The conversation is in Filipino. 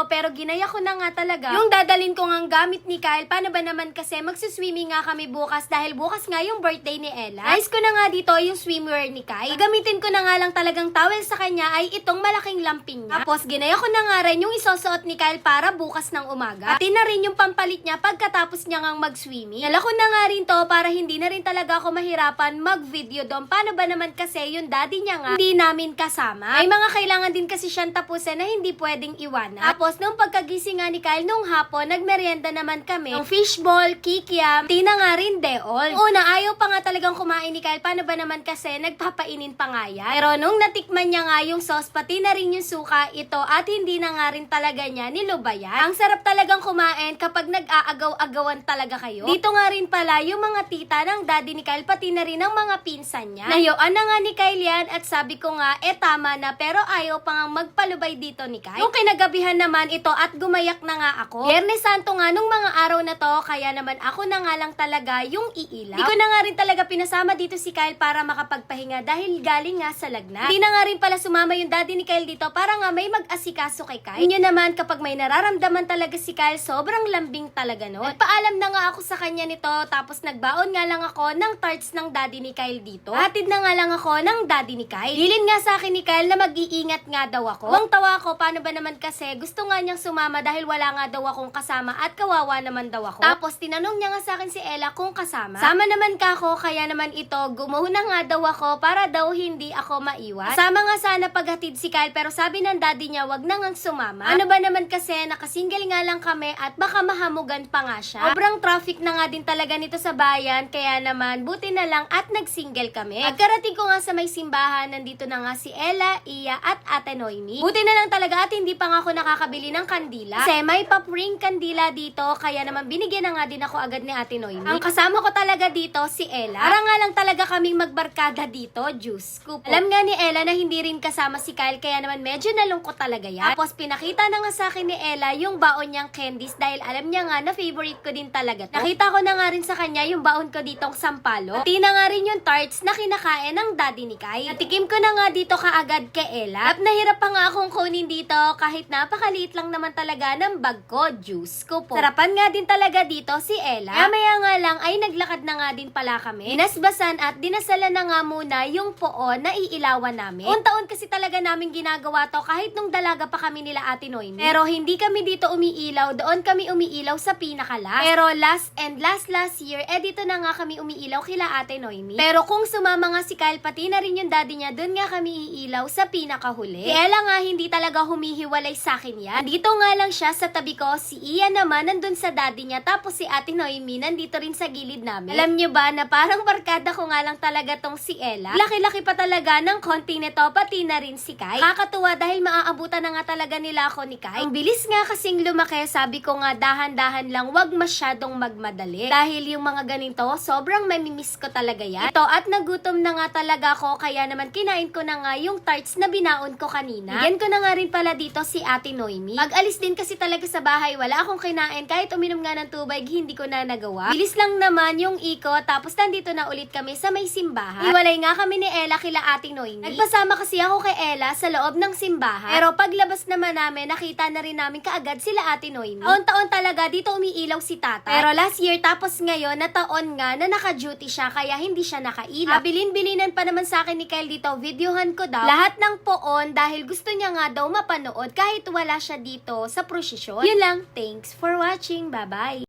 ako pero ginaya ko na nga talaga yung dadalin ko ngang gamit ni Kyle. Paano ba naman kasi magsiswimming nga kami bukas dahil bukas nga yung birthday ni Ella. Nice ko na nga dito yung swimwear ni Kyle. Gagamitin ko na nga lang talagang towel sa kanya ay itong malaking lamping niya. Tapos ginaya ko na nga rin yung isusuot ni Kyle para bukas ng umaga. At na rin yung pampalit niya pagkatapos niya ngang mag-swimming. Nala ko na nga rin to para hindi na rin talaga ako mahirapan mag-video doon. Paano ba naman kasi yung daddy niya nga hindi namin kasama? May mga kailangan din kasi siyang tapusin na hindi pwedeng iwanan. Tapos nung pagkagising nga ni Kyle nung hapon, nagmerienda naman kami ng fishball, kikiam, tina nga rin deol. Una, ayaw pa nga talagang kumain ni Kyle. Paano ba naman kasi nagpapainin pa nga yan? Pero nung natikman niya nga yung sauce, pati na rin yung suka, ito at hindi na nga rin talaga niya nilubayan. Ang sarap talagang kumain kapag nag-aagaw-agawan talaga kayo. Dito nga rin pala yung mga tita ng daddy ni Kyle, pati na rin ang mga pinsan niya. Nayuan na nga ni Kyle yan at sabi ko nga, tama na, pero ayaw pa nga magpalubay dito ni Kyle. Yung kinagabihan naman ito at gumayak na nga ako. Biyernes Santo nga nung mga araw na to, kaya naman ako na nga lang talaga yung iilaw. Di ko na nga rin talaga pinasama dito si Kyle para makapagpahinga dahil galing nga sa lagnat. Hindi na nga rin pala sumama yung daddy ni Kyle dito para nga may mag-asikaso kay Kyle. Yun naman, kapag may nararamdaman talaga si Kyle, sobrang lambing talaga no. Nagpaalam na nga ako sa kanya nito, tapos nagbaon nga lang ako ng tarts ng daddy ni Kyle dito. Hatid na nga lang ako ng daddy ni Kyle. Hilin nga sa akin ni Kyle na mag-iingat nga daw ako. Huwag tawa ako, paano ba naman kasi gusto nga niyang sumama dahil wala nga daw akong kasama at kawawa naman daw ako. Tapos tinanong niya nga sa akin si Ella kung kasama. Sama naman ka ako, kaya naman ito, gumuhon na nga daw ako para daw hindi ako maiwan. Kasama nga sana paghatid si Kyle pero sabi ng daddy niya wag na ngang sumama. Ano ba naman kasi nakasingle nga lang kami at baka mahamugan pa nga siya. Sobrang traffic na nga din talaga nito sa bayan kaya naman buti na lang at nagsingle kami. Pagkarating ko nga sa may simbahan, nandito na nga si Ella, Iya at Ate Noemi. Buti na lang talaga at hindi pa nga ako nakakabili ng kandila. Kasi may papring kandila dito kaya naman binigyan na nga din ako agad ni Ate Noemi. Ang kasama ko talaga dito si Ella. Para nga lang talaga kaming magbarkada dito, Diyos ko po. Alam nga ni Ella na hindi rin kasama si Kyle kaya naman medyo nalungkot talaga yan. Tapos pinakita na nga sa akin ni Ella yung baon niyang candies dahil alam niya nga na favorite ko din talaga to. Nakita ko na nga rin sa kanya yung baon ko ditong sampalo. Pati na nga rin yung tarts na kinakain ng daddy ni Kyle. Natikim ko na nga dito kaagad kay Ella. At nahirap pa nga akong kunin dito kahit napakaliit lang naman talaga ng bag ko, Diyos ko po. Sarapan nga din talaga dito si Ella. Mamaya nga lang ay naglakad na nga din pala kami. Dinasbasan at dinasala na nga muna yung poon na iilawan namin. Taon kasi talaga namin ginagawa to kahit nung dalaga pa kami nila Ate Noemi. Pero hindi kami dito umiilaw, doon kami umiilaw sa pinakalas. Pero last year, dito na nga kami umiilaw kila Ate Noemi. Pero kung sumama nga si Kyle, pati na rin yung daddy niya, doon nga kami iilaw sa pinakahuli. Si Ella nga hindi talaga humihiwalay sa akin yan. Dito nga lang siya sa tabi ko, si Iya naman nandun sa daddy niya, tapos si Ate Noemi nandito rin sa gilid namin. Alam niyo ba na parang barkada ko nga lang talaga tong si Ella? Laki-laki pa talaga ng konti nito, pati na rin si Kai. Kakatuwa dahil maaabutan na nga talaga nila ako ni Kai. Ang bilis nga kasing lumaki, sabi ko nga dahan-dahan lang, wag masyadong magmadali. Dahil yung mga ganito, sobrang mamimiss ko talaga yan. Ito at nagutom na nga talaga ako, kaya naman kinain ko na nga yung tarts na binaon ko kanina. Bigyan ko na nga rin pala dito si Ate Noemi. Pag-alis din kasi talaga sa bahay, wala akong kinain, kahit uminom nga ng tubig, hindi ko na nagawa. Bilis lang naman yung ikot, tapos nandito na ulit kami sa may simbahan. Iwalay nga kami ni Ella kila Ate Noemi. Nagpasama kasi ako kay Ella sa loob ng simbahan. Pero paglabas naman namin, nakita na rin namin kaagad sila Ate Noemi. Taon-taon talaga dito umiilaw si Tata. Pero last year tapos ngayon na taon nga na naka-duty siya kaya hindi siya nakailaw. Bilin-bilinan pa naman sa akin ni Kyle dito, videohan ko daw lahat ng poon dahil gusto niya nga daw mapanood kahit wala siya dito sa prosesyon. Yun lang, thanks for watching, bye-bye!